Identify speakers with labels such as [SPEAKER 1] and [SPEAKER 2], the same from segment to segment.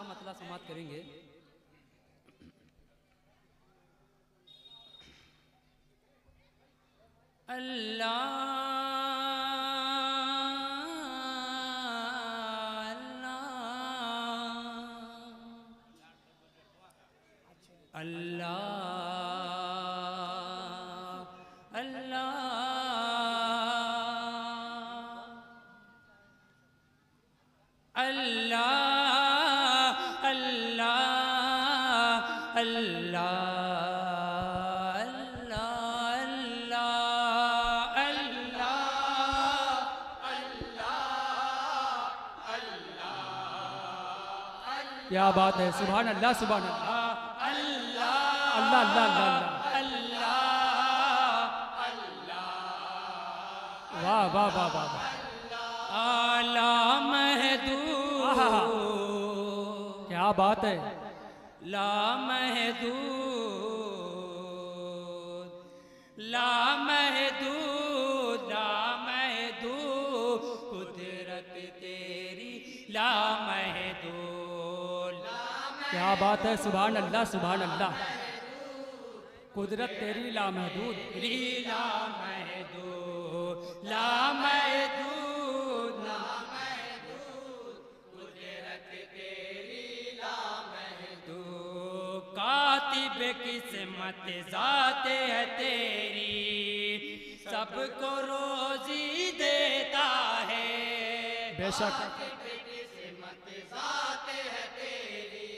[SPEAKER 1] मतला समाप्त करेंगे। क्या बात है, सुभान अल्लाह सुभान अल्लाह अल्लाह अल्लाह अल्लाह। वाह वाह वाह वाह आला महदूद, क्या बात है। ला महदूद ला महदूद ला महदूद कुदरत तेरी ला महदूद। क्या बात है, सुभान अल्लाह सुभान अल्लाह। कुदरत तेरी ला महदूद ला महदूद ला महदूद ला महदूद कुदरत तेरी ला महदूद। कातिब किस्मत ज़ाते है तेरी, सबको रोजी देता है। बेशक किस्मत ज़ाते है तेरी,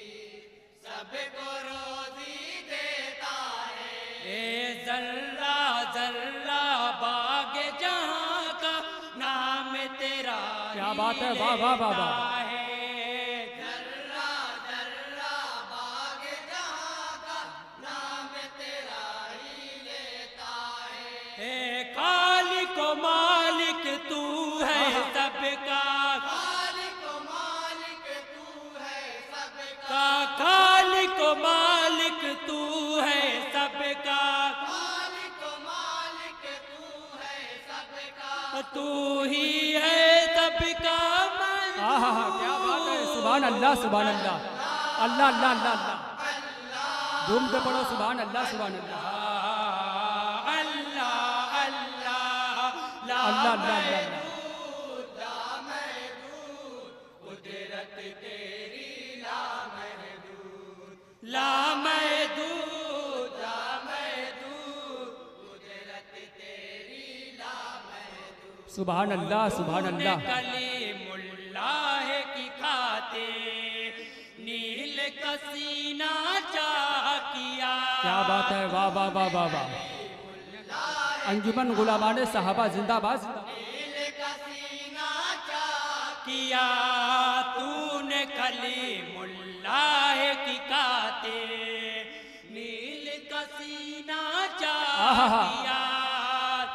[SPEAKER 1] सबको रोजी देता है। ए जर्रा जर्रा बाग जहां का नाम तेरा, क्या बात है, वाह वाह वाह वाह। जर्रा जर्रा बाग जहां का नाम तेरा ही लेता है। ए खालिक को मालिक तू है सबका, खालिक को मालिक तू है सबका, खालिक को मालिक तू है सबका, खालिक को मालिक तू है सबका, तू ही है सबका। क्या बात है, सुभान अल्लाह सुभान अल्लाह अल्लाह अल्लाह अल्लाह अल्लाह। धूम से पढ़ो सुभान अल्लाह सुभान अल्लाह अल्लाह अल्लाह अल्लाह अल्लाह। कुदरत तेरी ला महदूद ला महदूद ला महदूद कुदरत तेरी ला महदूद। सुभान अल्लाह सुभान अल्लाह। कलीमुल्लाह की खातिर नील कसीना चाह किया। क्या बात है, वाह वाह वाह वाह वाह। अंजुमन गुलामाने सहाबा जिंदाबाद। नील कसीना चाह किया तूने कलीमुल्लाह की खातिर नील कसीना चाह किया।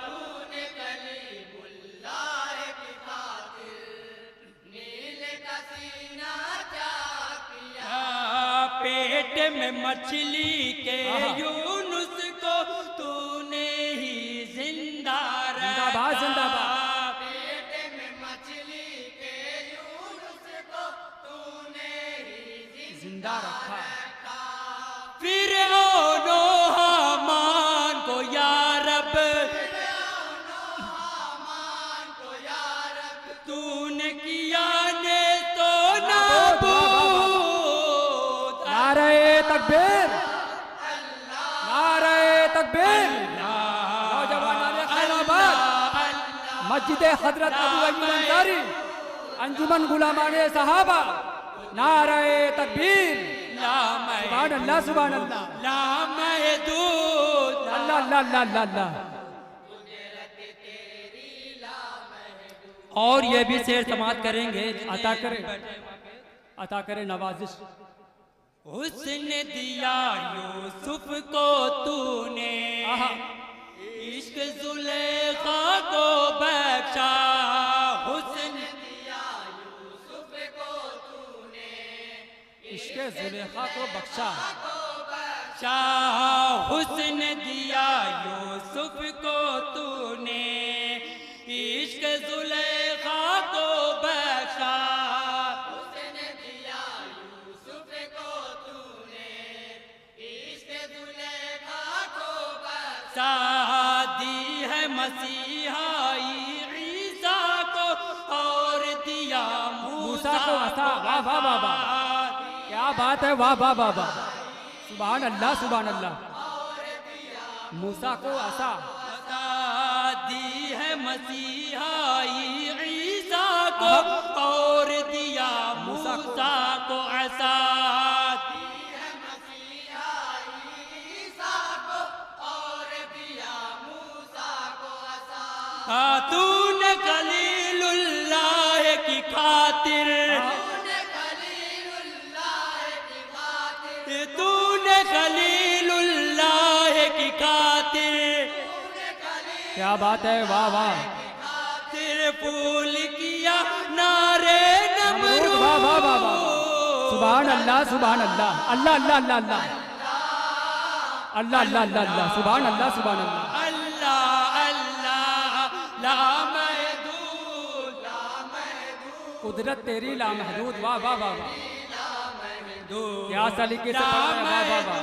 [SPEAKER 1] तूने कलीमुल्लाह की खातिर नील कसीना चाह किया। पेट में मछली के यूनुस को तूने ही जिंदा रखा। जिंदाबाद। पेट में मछली के यूनुस को तूने ही जिंदा रखा। फिर हामान को या रब, तूने किया ने तो नाबूद। नारे तकबीर नारे तकबीर। मस्जिद हजरत अबू अय्यूब अंसारी अंजुमन गुलामाने सहाबा नारे तकबीर। सुभान अल्लाह सुभान अल्लाह ला महदूद अल्लाह अल्लाह अल्लाह अल्लाह। और ये भी शेर समाप्त करेंगे। अता करे नवाजिश। हुस्न दिया यूसुफ को तूने, इश्क जुलेखा को बख्शा। हुस्न दिया यूसुफ को तूने, इश्क जुलेखा को बख्शा। हुस्न दिया यूसुफ को तूने, इश्क जुलेखा को बख्शा। हुस्न दिया यूसुफ मसीहाई ईसा को और दिया मूसा को
[SPEAKER 2] असा। वाह वाह वाह वाह, क्या बात है, वाह वाह वाह वाह, सुभान अल्लाह सुभान अल्लाह। मूसा को असा
[SPEAKER 1] दी है मसीहाई ईसा को और दिया मूसा को असा। दी है मसीहाई ईसा को और दिया मूसा को असा। तूने खलीलुल्लाह की खातिर, तूने खलीलुल्लाह की खातिर,
[SPEAKER 2] क्या बात है, वाह वाह,
[SPEAKER 1] तेरे फूल किया नारे नमरूद।
[SPEAKER 2] वाह वाह वाह वाह, सुभान अल्लाह सुभान अल्लाह, अल्लाह अल्लाह अल्लाह अल्लाह अल्लाह अल्लाह अल्लाह अल्लाह, सुभान अल्लाह सुभान अल्लाह,
[SPEAKER 1] अल्लाह अल्लाह ला महदूद, ला महदूद,
[SPEAKER 2] कुदरत तेरी लामहदूद। वाह वाह वाह वाह, क्या सलीके से पढ़ रहे हैं, वाह वाह वाह,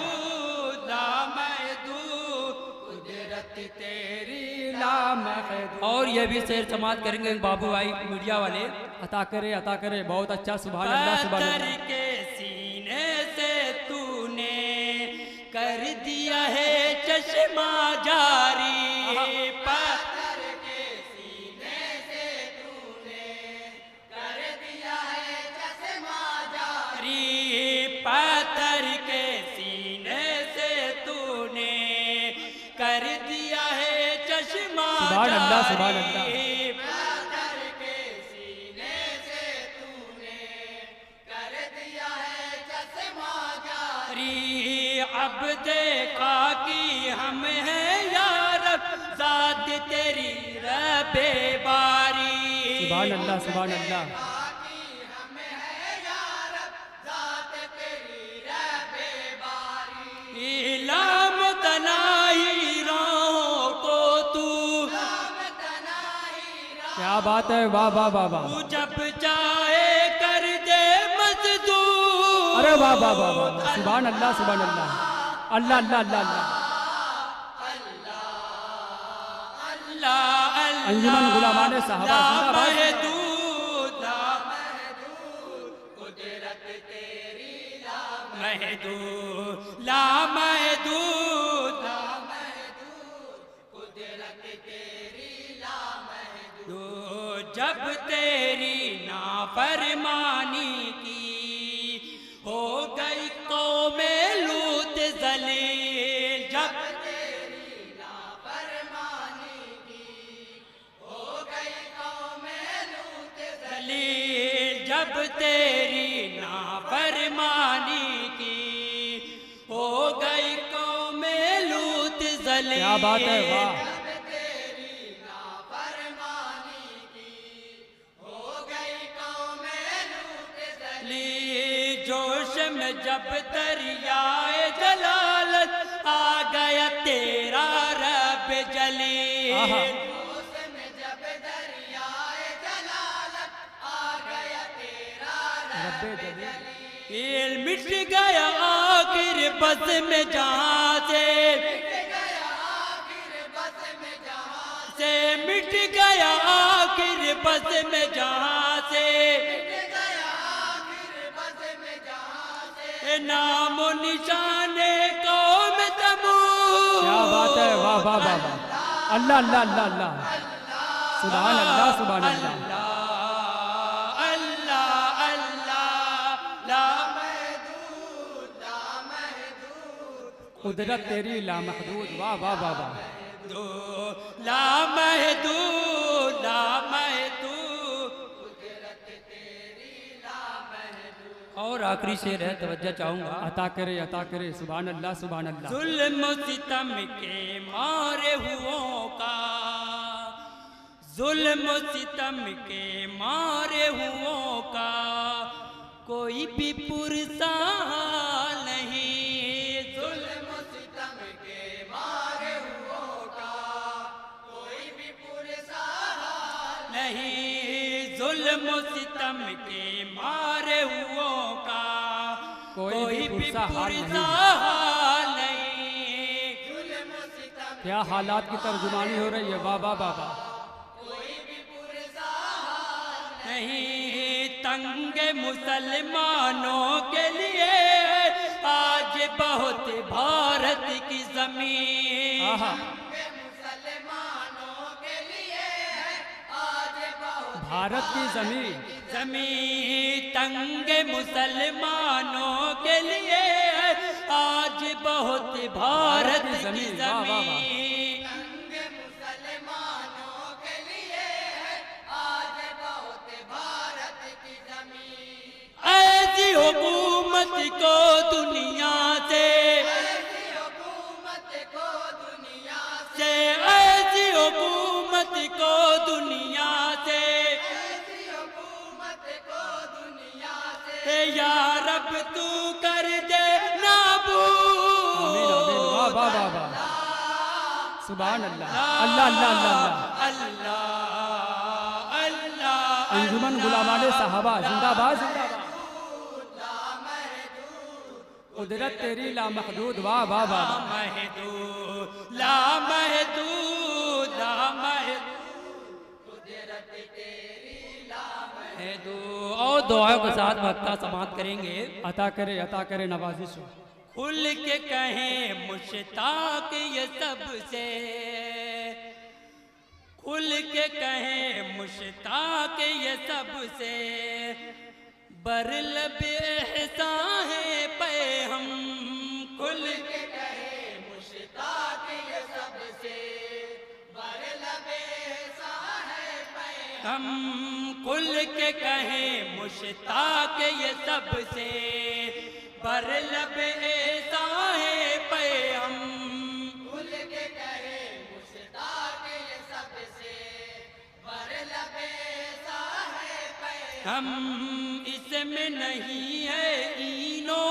[SPEAKER 1] कुदरत तेरी
[SPEAKER 2] लामहदूद।
[SPEAKER 1] और ये भी शेर समाप्त करेंगे बाबू भाई मीडिया वाले।
[SPEAKER 2] अता करे, बहुत अच्छा, सुभान अल्लाह सुभान अल्लाह।
[SPEAKER 1] के सीने से तूने कर दिया है चश्मा जारी, पत्थर के सीने से तूने कर दिया है चश्मा जारी, पत्थर के सीने से तूने कर दिया है चश्मा
[SPEAKER 2] सुभान अल्लाह सुभान अल्लाह।
[SPEAKER 1] पत्थर के सीने से तूने कर दिया है चश्मा जारी। अब देखा कि हम हैं यार ज़ात तेरी रबे बारी,
[SPEAKER 2] सुभान अल्लाह सुभान अल्लाह।
[SPEAKER 1] इलाम तनाही राहों को तू,
[SPEAKER 2] क्या बात है, वाह वाह वाह वाह,
[SPEAKER 1] तू जब चाहे कर दे मजदूर।
[SPEAKER 2] अरे वाह वाह वाह वाह, सुभान अल्लाह सुभान अल्लाह, अल्लाह अल्लाह अल्लाह अल्लाह। अंजुमन गुलामाने साहबा जिंदाबाद।
[SPEAKER 1] कुदरत तेरी ला महदूद, ला महदूद, कुदरत तेरी ला महदूद। जब तेरी नाफरमानी की हो गई कौमे लूत जलील, जब तेरी नाफरमानी की हो गई कौमे लूत जलील, जब तेरी नाफरमानी की हो गई कौमे लूत जलील।
[SPEAKER 2] क्या बात है, वाह,
[SPEAKER 1] जोश में जब दरियाए जलालत आ गया तेरा रब जलील, जोश में जब दरियाए जलालत आ गया तेरा रब जलील। मिट गया आखिर बस में जहाँ से, मिट गया आखिर बस में जहाँ से, नामो निशाने कौम तमूद।
[SPEAKER 2] क्या बात है, वाह वाह वाह वाह, अल्लाह अल्लाह अल्लाह अल्लाह, सुभान अल्लाह सुभान अल्लाह,
[SPEAKER 1] अल्लाह अल्लाह ला महदूद, ला महदूद,
[SPEAKER 2] कुदरत तेरी लामहदूद। वाह वाह वाह वाह,
[SPEAKER 1] ला महदूद, ला महदूद, और आखिरी शेर है, तवज्जो चाहूंगा।
[SPEAKER 2] अता करे, सुभान अल्लाह सुभान अल्लाह।
[SPEAKER 1] जुल्म सितम के मारे हुओं का, जुल्म सितम के मारे हुओं का कोई भी पुरसा नहीं, जुल्म सितम के मारे हुओं का कोई भी पुरसा नहीं, जुल्म सितम के मारे हुओं का कोई भी पुरसा नहीं, जुल्म सितम
[SPEAKER 2] क्या हालात की तर्जुमानी हो रही है। वाह वाह वाह वाह।
[SPEAKER 1] नहीं तंग मुसलमानों के लिए आज बहुत भारत की जमीन।
[SPEAKER 2] आहा।
[SPEAKER 1] मुसलमानों के लिए आज बहुत
[SPEAKER 2] भारत की जमीन।
[SPEAKER 1] जमीन तंग मुसलमानों के लिए आज बहुत भारत की जमीन।
[SPEAKER 2] वाह वाह वाह।
[SPEAKER 1] तंग मुसलमानों के लिए आज बहुत भारत की जमीन। ऐसी हुकूमत को दुनिया से, ऐसी हुकूमत को दुनिया से, ऐसी हुकूमत को दुनिया से, ऐसी हुकूमत को दुनिया से या रब तू कर दे नाबूद।
[SPEAKER 2] आमीन आमीन। वाह वाह वाह वाह। सुभान अल्लाह। अल्लाह अल्लाह अल्लाह
[SPEAKER 1] अल्लाह अल्लाह।
[SPEAKER 2] अंजुमन गुलामाने साहबा जिंदाबाद जिंदाबाद। कुदरत तेरी लामहदूद। वाह वाह वाह।
[SPEAKER 1] महदूद लामहदूद लामहदूद कुदरत तेरी लामहदूद। और दुआ के साथ वक्ता समाप्त करेंगे।
[SPEAKER 2] अता करे नवाजिश हो।
[SPEAKER 1] खुल के कहें मुश्ताक ये सबसे, खुल के कहें मुश्ताक ये सबसे, बरलब एहसान है पे हम। खुल के कहें मुश्ताक ये सबसे, बरलब एहसान है पे हम। खुल के कहें मुश्ताक ये सबसे, बरलब एहसान है पे हम। खुल के कहें मुश्ताक ये सबसे, बरलब एहसान है पे हम। इसमें नहीं है इनो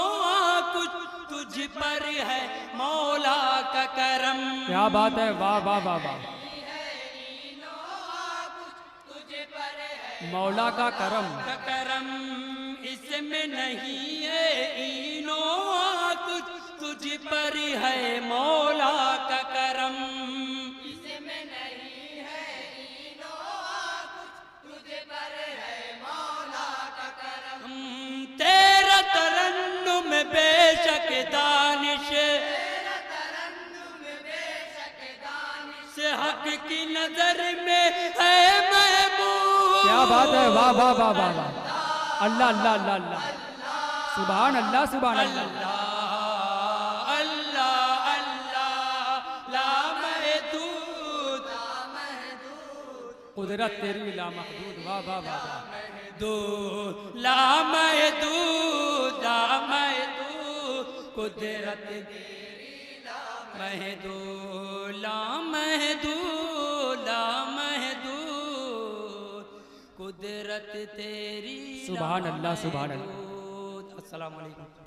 [SPEAKER 1] कुछ, तुझ पर है मौला का करम।
[SPEAKER 2] क्या बात है। वाह वाह वाह वाह। मौला का करम।
[SPEAKER 1] करम इसमें नहीं है इनो कुछ, तुझ पर है मौला का करम। इसमें नहीं है इनो कुछ, तुझ पर है मौला का करम। तेरा तरन्नुम बेशक दानिश, तेरा तरन्नुम बेशक दानिश, हक की नजर में है महबूब।
[SPEAKER 2] क्या बात है। वाह वाह वाह वाह वाह। अल्लाह अल्लाह अल्लाह अल्लाह। सुभान अल्लाह सुभान अल्लाह।
[SPEAKER 1] अल्लाह अल्लाह लामहदूद
[SPEAKER 2] कुदरत तेरी लामहदूद। वाह वाह वाह वाह।
[SPEAKER 1] लामहदूद लामहदूद कुदरत तेरी लामहदूद लामहदूद लामहदूद कुदरत तेरी।
[SPEAKER 2] सुभान अल्लाह सुभान अल्लाह।
[SPEAKER 1] अस्सलाम वालेकुम।